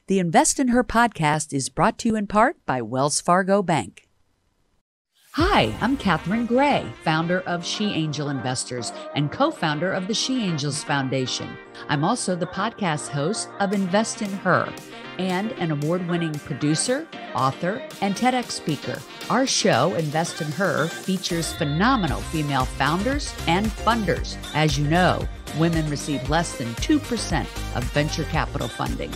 The Invest in Her podcast is brought to you in part by Wells Fargo Bank. Hi, I'm Catherine Gray, founder of She Angel Investors and co-founder of the She Angels Foundation. I'm also the podcast host of Invest in Her and an award-winning producer, author, and TEDx speaker. Our show, Invest in Her, features phenomenal female founders and funders. As you know, women receive less than 2% of venture capital funding.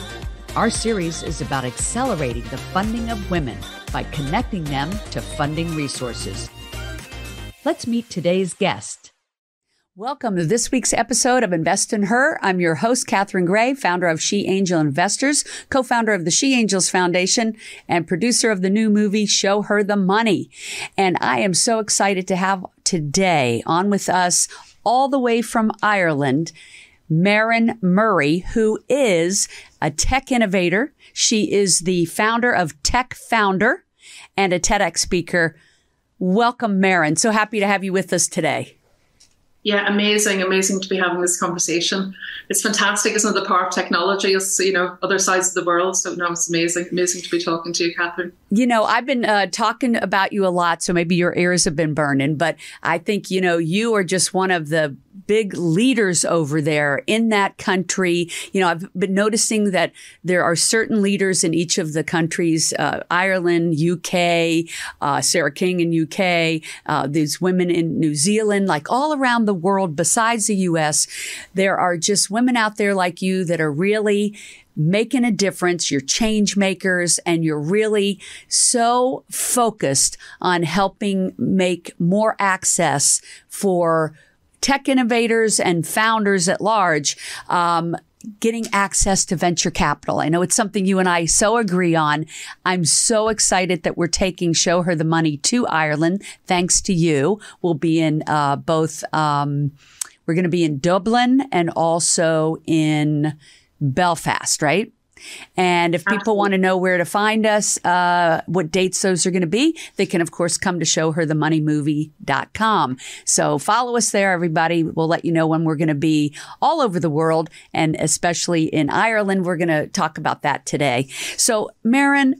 Our series is about accelerating the funding of women by connecting them to funding resources. Let's meet today's guest. Welcome to this week's episode of Invest in Her. I'm your host, Catherine Gray, founder of She Angel Investors, co-founder of the She Angels Foundation, and producer of the new movie, Show Her the Money. And I am so excited to have today on with us, all the way from Ireland, Máirín Murray, who is a tech innovator. She is the founder of TechFoundHer and a TEDx speaker. Welcome, Máirin. So happy to have you with us today. Yeah, amazing to be having this conversation. It's fantastic, isn't it? The power of technology is, other sides of the world. So no, it's amazing to be talking to you, Catherine. I've been talking about you a lot, so maybe your ears have been burning, but I think, you are just one of the big leaders over there in that country. I've been noticing that there are certain leaders in each of the countries, Ireland, UK, Sarah King in UK, these women in New Zealand, like all around the world besides the US. There are just women out there like you that are really making a difference. You're change makers, and you're really so focused on helping make more access for tech innovators and founders at large, getting access to venture capital. I know it's something you and I so agree on. I'm so excited that we're taking Show Her the Money to Ireland. Thanks to you. We'll be in we're going to be in Dublin and also in Belfast, right? And if people want to know where to find us, what dates those are going to be, they can, of course, come to showherthemoneymovie.com. So follow us there, everybody. We'll let you know when we're going to be all over the world, and especially in Ireland. We're going to talk about that today. So, Máirin,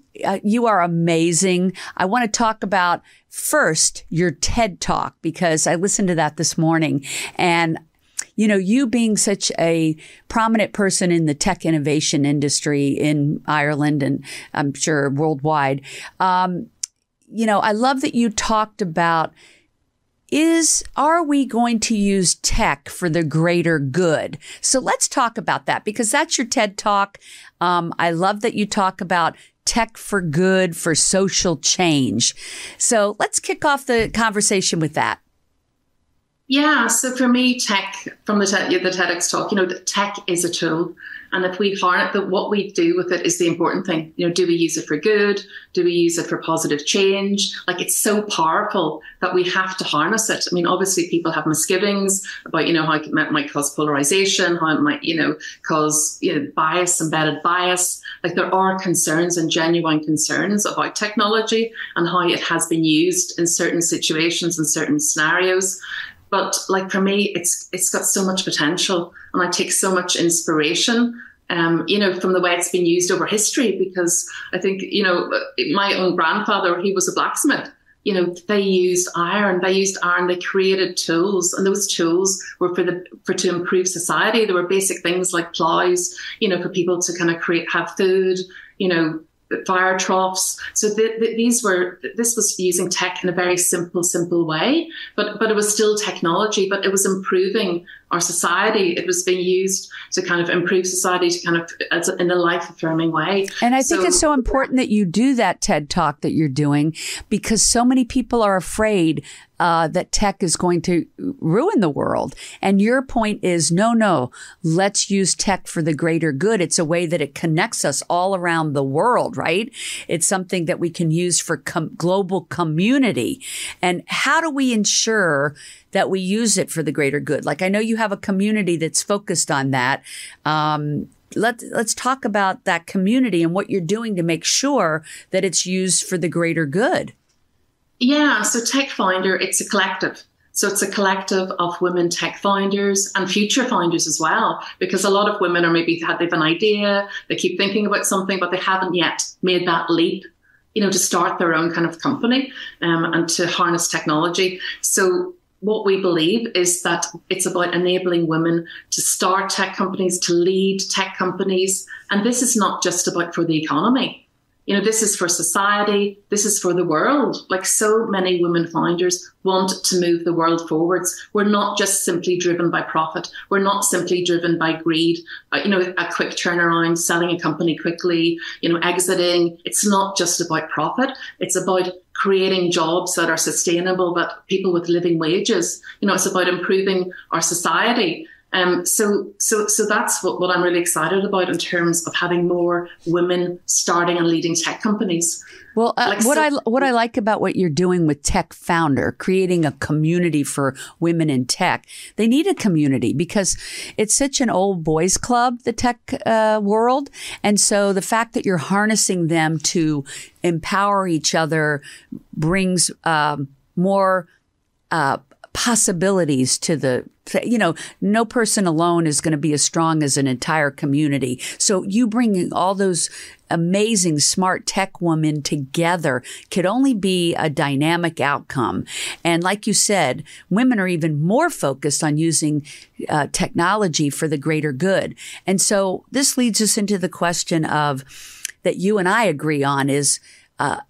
you are amazing. I want to talk about first your TED Talk, because I listened to that this morning, and you being such a prominent person in the tech innovation industry in Ireland and I'm sure worldwide, I love that you talked about are we going to use tech for the greater good? So let's talk about that, because that's your TED Talk. I love that you talk about tech for good, for social change. So let's kick off the conversation with that. Yeah, so for me, tech, from the TEDx talk, that tech is a tool. And if we harness it, what we do with it is the important thing. Do we use it for good? Do we use it for positive change? It's so powerful that we have to harness it. I mean, obviously people have misgivings about, how it might cause polarisation, how it might, cause, bias, embedded bias. There are concerns and genuine concerns about technology and how it has been used in certain situations and certain scenarios. But for me, it's got so much potential, and I take so much inspiration, from the way it's been used over history. Because I think, my own grandfather, he was a blacksmith. They used iron. They created tools, and those tools were to improve society. There were basic things like plows, for people to kind of have food, fire troughs. So this was using tech in a very simple way, but it was still technology, but it was improving our society. It was being used to kind of improve society, to kind of in a life-affirming way. And I think it's so important that you do that TED Talk that you're doing, because so many people are afraid that tech is going to ruin the world. And your point is, no, let's use tech for the greater good. It's a way that it connects us all around the world, right? It's something that we can use for global community. And how do we ensure that we use it for the greater good? I know you have a community that's focused on that. Let's talk about that community and what you're doing to make sure that it's used for the greater good. Yeah, so TechFoundHer, it's a collective. So it's a collective of women tech founders and future founders as well, because a lot of women are maybe they've an idea, they keep thinking about something, but they haven't yet made that leap, to start their own kind of company and to harness technology. So what we believe is that it's about enabling women to start tech companies, to lead tech companies. And this is not just about for the economy. This is for society. This is for the world. Like so many women founders want to move the world forwards. We're not just simply driven by profit. We're not simply driven by greed, a quick turnaround, selling a company quickly, exiting. It's not just about profit. It's about creating jobs that are sustainable, but people with living wages. It's about improving our society. So that's what I'm really excited about in terms of having more women starting and leading tech companies. Well, what I like about what you're doing with TechFoundHer, creating a community for women in tech, they need a community because it's such an old boys club, the tech world. And so the fact that you're harnessing them to empower each other brings more possibilities to no person alone is going to be as strong as an entire community. So you bringing all those amazing, smart tech women together could only be a dynamic outcome. And like you said, women are even more focused on using technology for the greater good. And so this leads us into the question of that you and I agree on is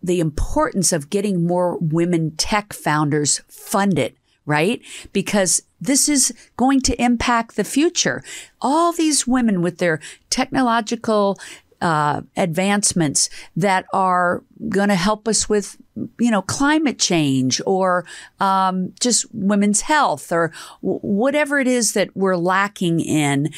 the importance of getting more women tech founders funded. Right? Because this is going to impact the future. All these women with their technological advancements that are going to help us with, climate change or just women's health or whatever it is that we're lacking in.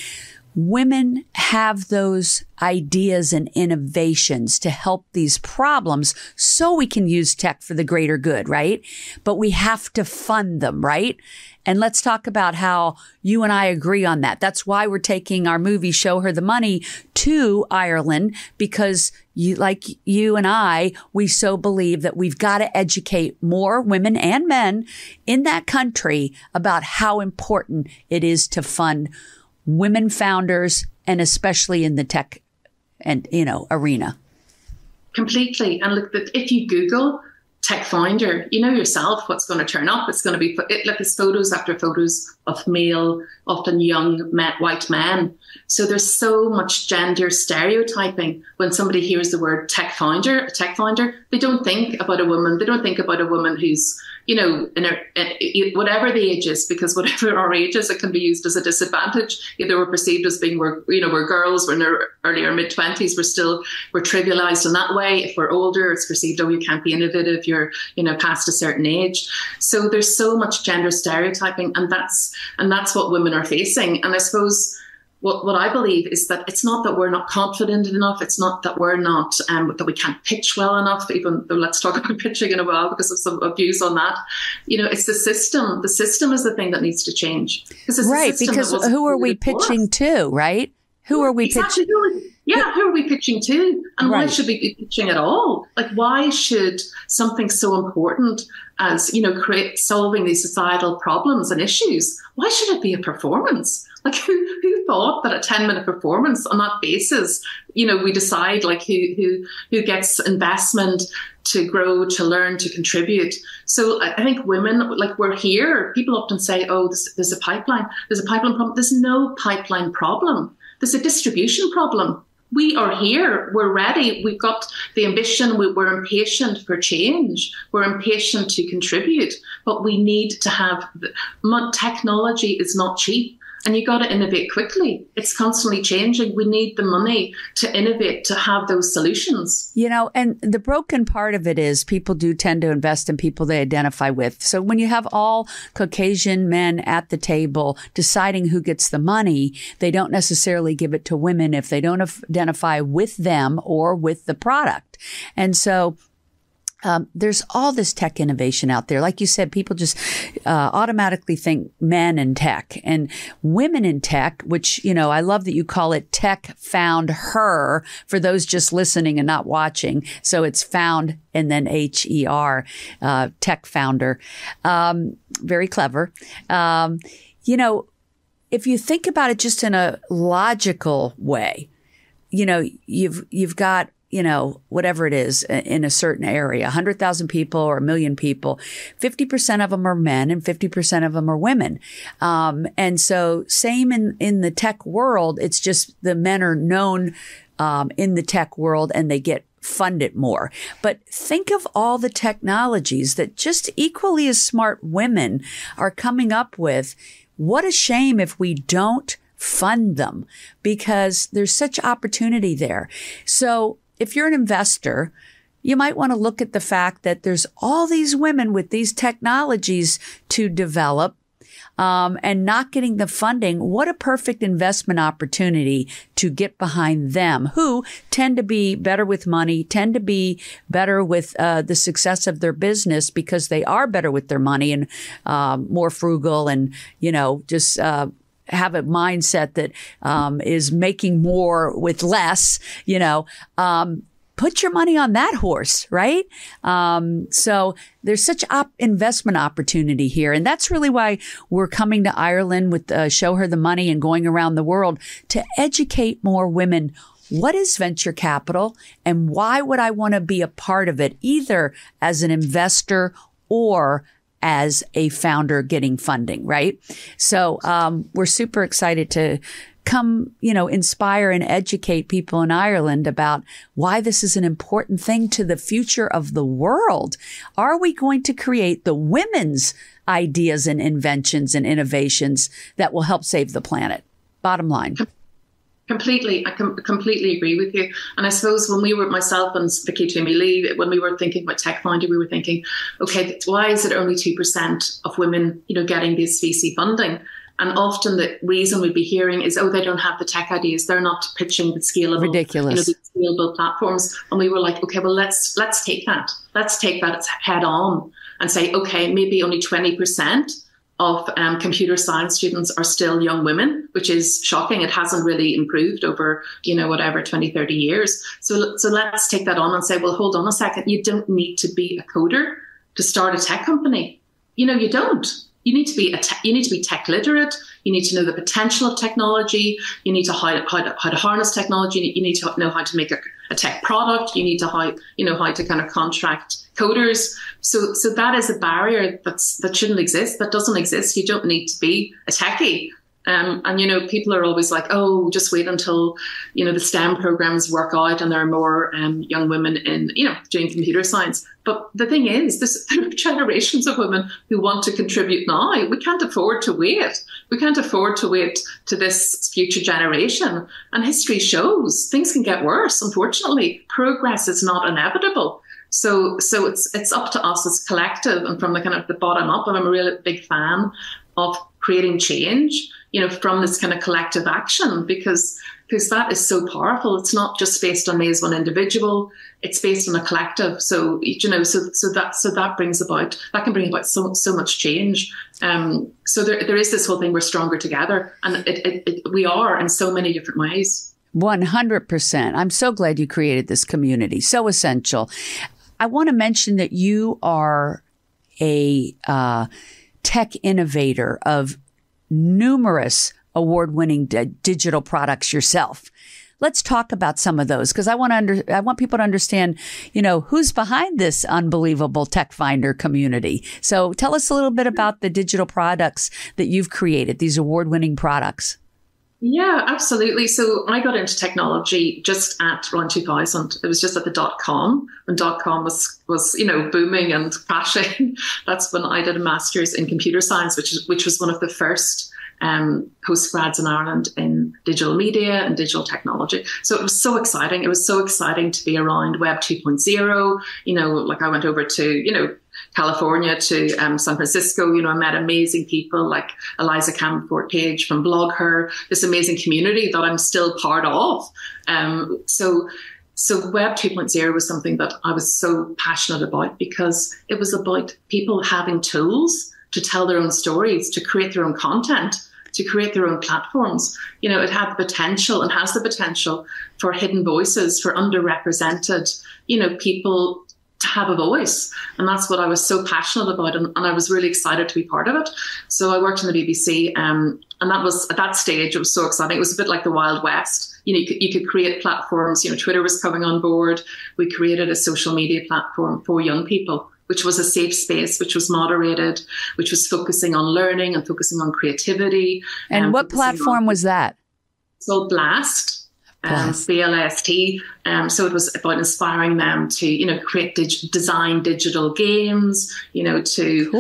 Women have those ideas and innovations to help these problems so we can use tech for the greater good, right? But we have to fund them, right? And let's talk about how you and I agree on that. That's why we're taking our movie, Show Her the Money, to Ireland, because you and I, we so believe that we've got to educate more women and men in that country about how important it is to fund women founders, and especially in the tech and, arena. Completely. And look, if you Google TechFoundHer, you know yourself what's going to turn up. It's going to be it's photos after photos of male, often young white men. So there's so much gender stereotyping. When somebody hears the word tech founder, they don't think about a woman. They don't think about a woman who's, in whatever the age is, because whatever our age is, it can be used as a disadvantage. Either we're perceived as being, we're girls, we're in our early or mid-20s, we're trivialized in that way. If we're older, it's perceived, you can't be innovative, you're, past a certain age. So there's so much gender stereotyping, and that's what women are facing. And I suppose what I believe is that it's not that we're not confident enough. It's not that we're not, that we can't pitch well enough, even though let's talk about pitching in a while because of some abuse on that. It's the system. The system is the thing that needs to change. Right, because who are we pitching to, right? Who are we pitching? Who are we pitching to? And why should we be pitching at all? Like, why should something so important as, solving these societal problems and issues, why should it be a performance? Like, who thought that a 10-minute performance on that basis, we decide like who gets investment to grow, to learn, to contribute. So I think women, like, we're here. People often say, oh, there's a pipeline. There's a pipeline problem. There's no pipeline problem. There's a distribution problem. We are here. We're ready. We've got the ambition. We're impatient for change. We're impatient to contribute. But we need to have technology is not cheap. And you got to innovate quickly. It's constantly changing. We need the money to innovate, to have those solutions. And the broken part of it is people do tend to invest in people they identify with. So when you have all Caucasian men at the table deciding who gets the money, they don't necessarily give it to women if they don't identify with them or with the product. And so there's all this tech innovation out there. Like you said, people just automatically think men in tech and women in tech, which, you know, I love that you call it TechFoundHer for those just listening and not watching. So it's found and then HER, tech founder. Very clever. You know, if you think about it just in a logical way, you know, you've got, you know, whatever it is in a certain area, 100,000 people or 1 million people, 50% of them are men and 50% of them are women. And so same in the tech world, it's just the men are known in the tech world and they get funded more. But think of all the technologies that just equally as smart women are coming up with. What a shame if we don't fund them, because there's such opportunity there. So if you're an investor, you might want to look at the fact that there's all these women with these technologies to develop and not getting the funding. What a perfect investment opportunity to get behind them, who tend to be better with money, tend to be better with the success of their business because they are better with their money and more frugal and, you know, just have a mindset that is making more with less, you know, put your money on that horse, right? So there's such investment opportunity here. And that's really why we're coming to Ireland with Show Her the Money and going around the world to educate more women. What is venture capital and why would I want to be a part of it, either as an investor or as a founder getting funding, right? So we're super excited to come, you know, inspire and educate people in Ireland about why this is an important thing to the future of the world. Are we going to create the women's ideas and inventions and innovations that will help save the planet? Bottom line. Completely. I completely agree with you. And I suppose when we were, myself and Vicky Toomey-Lee, when we were thinking about TechFoundHer, we were thinking, okay, why is it only 2% of women, you know, getting this VC funding? And often the reason we'd be hearing is, oh, they don't have the tech ideas. They're not pitching the scalable, ridiculous, you know, the scalable platforms. And we were like, okay, well, let's take that. Let's take that head on and say, okay, maybe only 20% of computer science students are still young women, which is shocking. It hasn't really improved over, you know, whatever, 20, 30 years. So let's take that on and say, well, hold on a second. You don't need to be a coder to start a tech company. You know, you don't. You need to be tech literate. You need to know the potential of technology. You need to how to harness technology. You need to know how to make a tech product. You need to how to kind of contract coders. So that is a barrier that shouldn't exist. That doesn't exist. You don't need to be a techie. And, you know, people are always like, oh, just wait until, you know, the STEM programs work out and there are more young women in, you know, doing computer science. But the thing is, there are generations of women who want to contribute now. We can't afford to wait. We can't afford to wait to this future generation. And history shows things can get worse, unfortunately. Progress is not inevitable. So it's up to us as collective and from the kind of the bottom up. And I'm a really big fan of creating change, you know, from this kind of collective action, because that is so powerful. It's not just based on me as one individual; it's based on a collective. So you know, so that brings about, that can bring about so much change. So there is this whole thing: we're stronger together, and we are in so many different ways. 100%. I'm so glad you created this community. So essential. I want to mention that you are a tech innovator of numerous award-winning digital products yourself. Let's talk about some of those, because I want people to understand, you know, who's behind this unbelievable TechFoundHer community. So tell us a little bit about the digital products that you've created, these award-winning products. Yeah, absolutely. So I got into technology just at around 2000. It was just at the dotcom, when dotcom was you know, booming and crashing. That's when I did a master's in computer science, which was one of the first postgrads in Ireland in digital media and digital technology. So it was so exciting. It was so exciting to be around Web 2.0. You know, like I went over to, you know, California to San Francisco. You know, I met amazing people like Eliza Camfort-Page from TechFoundHer, this amazing community that I'm still part of. So So Web 2.0 was something that I was so passionate about because it was about people having tools to tell their own stories, to create their own content, to create their own platforms. You know, it had the potential and has the potential for hidden voices, for underrepresented, you know, people to have a voice. And that's what I was so passionate about. And I was really excited to be part of it. So I worked in the BBC, and that was, at that stage, it was so exciting. It was a bit like the Wild West. You know, you could create platforms. You know, Twitter was coming on board. We created a social media platform for young people, which was a safe space, which was moderated, which was focusing on learning and focusing on creativity. And what platform was that? So Blast. BLST. So it was about inspiring them to, you know, create design digital games, you know, so it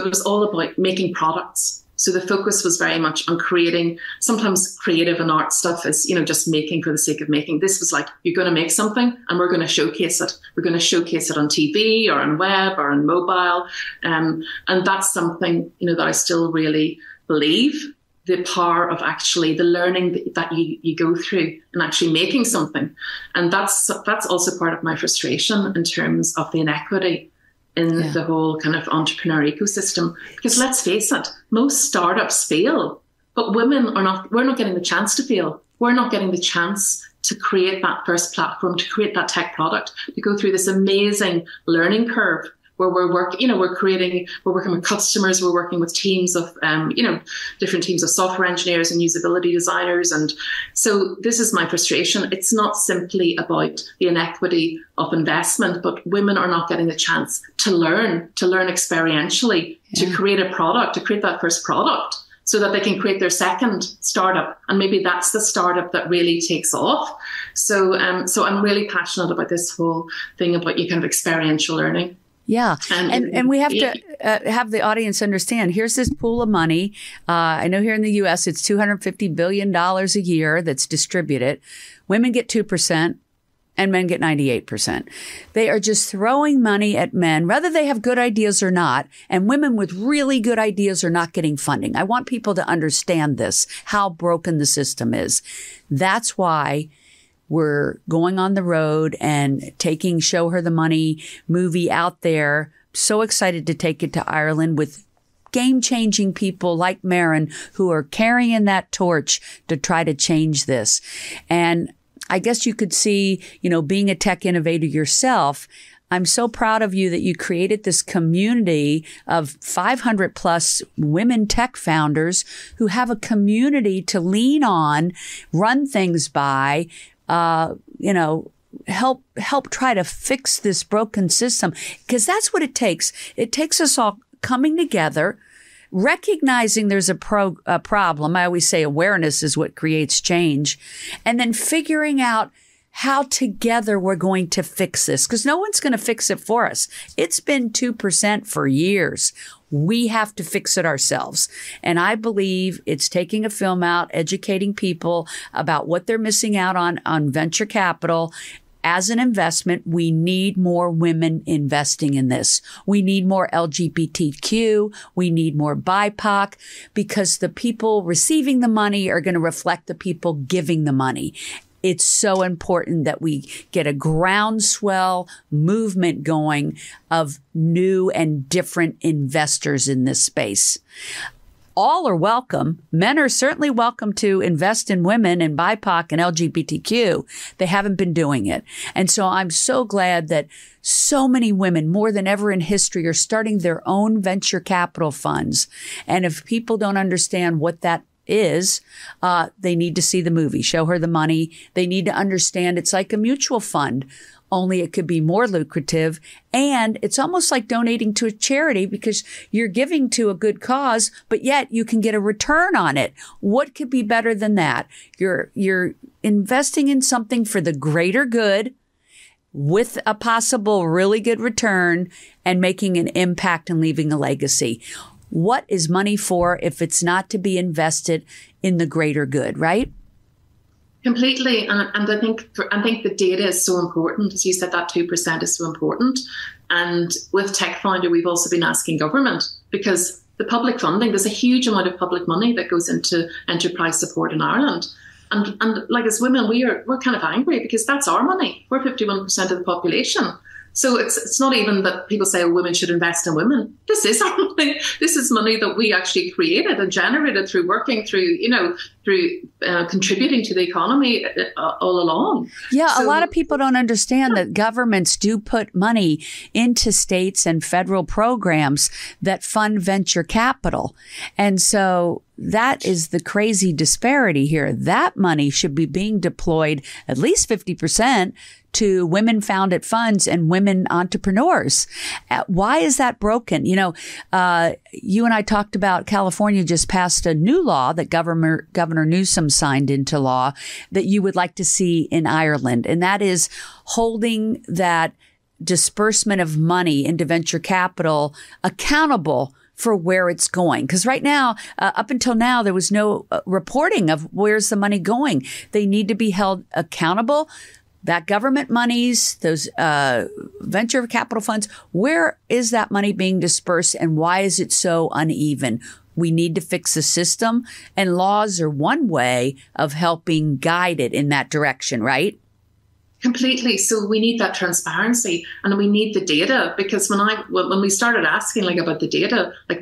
was all about making products. So the focus was very much on creating. Sometimes creative and art stuff is, you know, just making for the sake of making. This was like, you're going to make something and we're going to showcase it. We're going to showcase it on TV or on web or on mobile. And that's something, you know, that I still really believe. The power of actually the learning that you go through and actually making something. And that's also part of my frustration in terms of the inequity in the whole kind of entrepreneur ecosystem. Because let's face it, most startups fail, but we're not getting the chance to fail. We're not getting the chance to create that first platform, to create that tech product, to go through this amazing learning curve where we're working with customers, we're working with teams of, different teams of software engineers and usability designers. And so this is my frustration. It's not simply about the inequity of investment, but women are not getting the chance to learn experientially, to create a product, to create that first product, so that they can create their second startup. And maybe that's the startup that really takes off. So I'm really passionate about this whole thing about kind of experiential learning. Yeah. And we have to have the audience understand, here's this pool of money. I know here in the U.S., it's $250 billion a year that's distributed. Women get 2% and men get 98%. They are just throwing money at men, whether they have good ideas or not. And women with really good ideas are not getting funding. I want people to understand this, how broken the system is. That's why we're going on the road and taking Show Her the Money movie out there. So excited to take it to Ireland with game-changing people like Mairin who are carrying that torch to try to change this. And I guess you could see, you know, being a tech innovator yourself, I'm so proud of you that you created this community of 500 plus women tech founders who have a community to lean on, run things by, help try to fix this broken system, because that's what it takes. It takes us all coming together, recognizing there's a problem. I always say awareness is what creates change, and then figuring out how together we're going to fix this, because no one's going to fix it for us. It's been 2% for years. We have to fix it ourselves. And I believe it's taking a film out, educating people about what they're missing out on venture capital. As an investment, we need more women investing in this. We need more LGBTQ. We need more BIPOC, because the people receiving the money are going to reflect the people giving the money. It's so important that we get a groundswell movement going of new and different investors in this space. All are welcome. Men are certainly welcome to invest in women and BIPOC and LGBTQ. They haven't been doing it. And so I'm so glad that so many women, more than ever in history, are starting their own venture capital funds. And if people don't understand what that is, they need to see the movie, Show Her the Money. They need to understand it's like a mutual fund, only it could be more lucrative. And it's almost like donating to a charity, because you're giving to a good cause, but yet you can get a return on it. What could be better than that? You're investing in something for the greater good with a possible really good return and making an impact and leaving a legacy. What is money for if it's not to be invested in the greater good, right? Completely. And I think the data is so important. As you said, that 2% is so important. And with TechFoundHer, we've also been asking government, because the public funding, there's a huge amount of public money that goes into enterprise support in Ireland. And like as women, we're kind of angry because that's our money. We're 51% of the population. So it's not even that people say, oh, women should invest in women. This is our money. This is money that we actually created and generated through working, through contributing to the economy all along. Yeah, so, a lot of people don't understand that governments do put money into states and federal programs that fund venture capital. And so that is the crazy disparity here. That money should be being deployed at least 50% to women-founded funds and women entrepreneurs. Why is that broken? You know, you and I talked about California just passed a new law that Governor Newsom signed into law that you would like to see in Ireland, and that is holding that disbursement of money into venture capital accountable for where it's going. Because right now, up until now, there was no reporting of where's the money going. They need to be held accountable. That government monies, those venture capital funds, where is that money being dispersed and why is it so uneven? We need to fix the system, and laws are one way of helping guide it in that direction, right? Completely. So we need that transparency and we need the data, because when we started asking about the data, a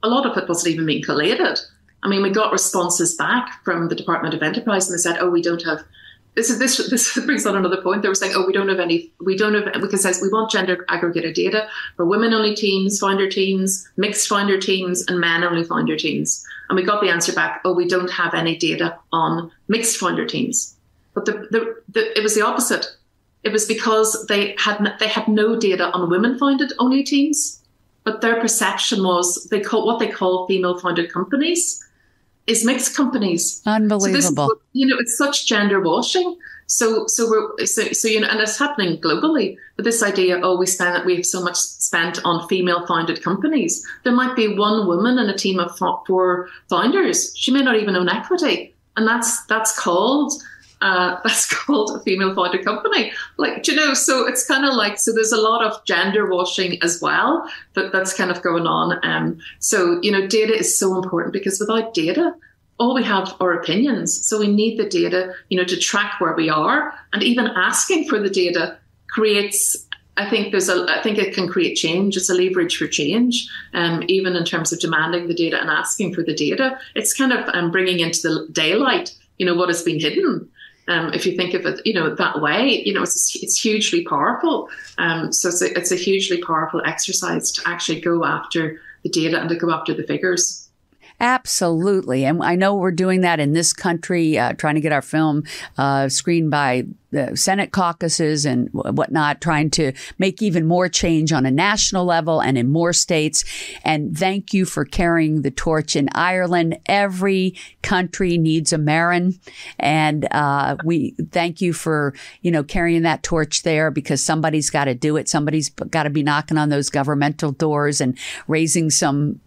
lot of it wasn't even being collated. I mean, we got responses back from the Department of Enterprise and they said, oh, we don't have. This brings on another point. They were saying, oh, we don't have, because we want gender aggregated data for women-only teams, founder teams, mixed founder teams, and men-only founder teams. And we got the answer back, oh, we don't have any data on mixed founder teams. But it was the opposite. It was because they had no data on women-founded only teams, but their perception was what they call female-founded companies is mixed companies. Unbelievable. So it's such gender washing. So and it's happening globally. But this idea, we have so much spent on female-founded companies. There might be one woman in a team of 4 founders. She may not even own equity, and that's called a female-founded company. So it's kind of so there's a lot of gender washing as well that's kind of going on. So data is so important, because without data, all we have are opinions. So we need the data, to track where we are, and even asking for the data creates. I think it can create change. It's a leverage for change, even in terms of demanding the data and asking for the data. It's kind of bringing into the daylight, what has been hidden. If you think of it, that way, it's hugely powerful. So it's a hugely powerful exercise to actually go after the data and to go after the figures. Absolutely. And I know we're doing that in this country, trying to get our film screened by the Senate caucuses and whatnot, trying to make even more change on a national level and in more states. And thank you for carrying the torch in Ireland. Every country needs a Mairin. And we thank you for, carrying that torch there, because somebody's got to do it. Somebody's got to be knocking on those governmental doors and raising some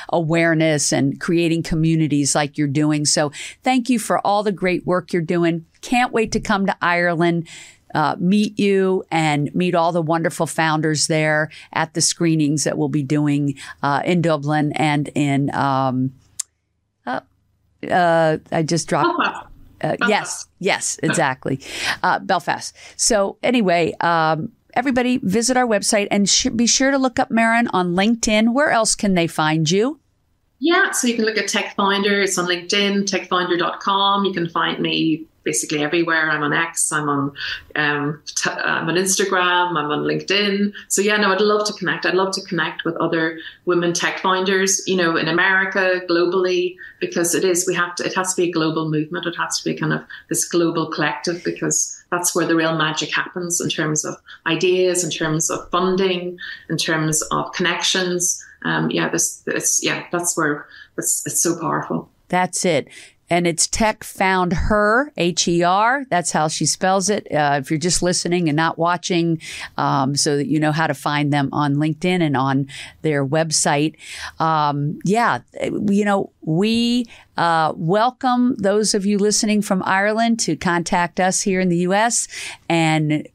awareness and creating communities like you're doing. So thank you for all the great work you're doing. Can't wait to come to Ireland, meet you and meet all the wonderful founders there at the screenings that we'll be doing in Dublin and in, I just dropped. Yes, exactly. Belfast. So anyway, everybody visit our website and be sure to look up Máirin on LinkedIn. Where else can they find you? Yeah, so you can look at TechFoundHer. It's on LinkedIn, TechFoundHer.com. You can find me basically everywhere. I'm on X, I'm on Instagram, I'm on LinkedIn. So I'd love to connect. I'd love to connect with other women tech founders, in America, globally, because it has to be a global movement. It has to be kind of this global collective, because that's where the real magic happens in terms of ideas, in terms of funding, in terms of connections. That's where it's so powerful. That's it. And it's TechFoundHer, H-E-R. That's how she spells it. If you're just listening and not watching, so that you know how to find them on LinkedIn and on their website. We welcome those of you listening from Ireland to contact us here in the U.S. and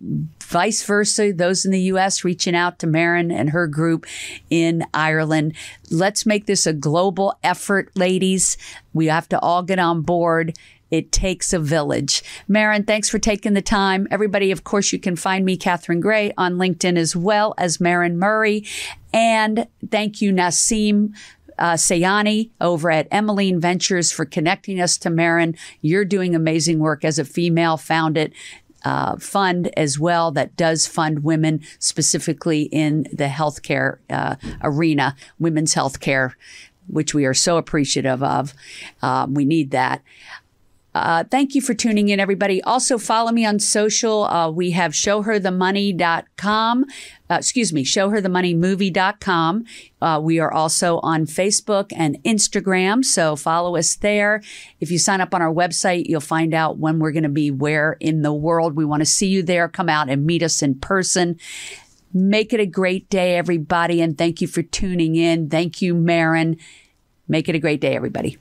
vice versa, those in the U.S. reaching out to Máirin and her group in Ireland. Let's make this a global effort, ladies. We have to all get on board It takes a village. Mairin, thanks for taking the time. Everybody, of course, you can find me, Catherine Gray, on LinkedIn as well as Máirín Murray. And thank you, Naseem Sayani over at Emmeline Ventures for connecting us to Máirin. You're doing amazing work as a female-founded fund as well that does fund women specifically in the healthcare arena, women's healthcare, which we are so appreciative of. We need that. Thank you for tuning in, everybody. Also, follow me on social. We have showherthemoney.com. Showherthemoneymovie.com. We are also on Facebook and Instagram, so follow us there. If you sign up on our website, you'll find out when we're going to be where in the world. We want to see you there. Come out and meet us in person. Make it a great day, everybody, and thank you for tuning in. Thank you, Máirin. Make it a great day, everybody.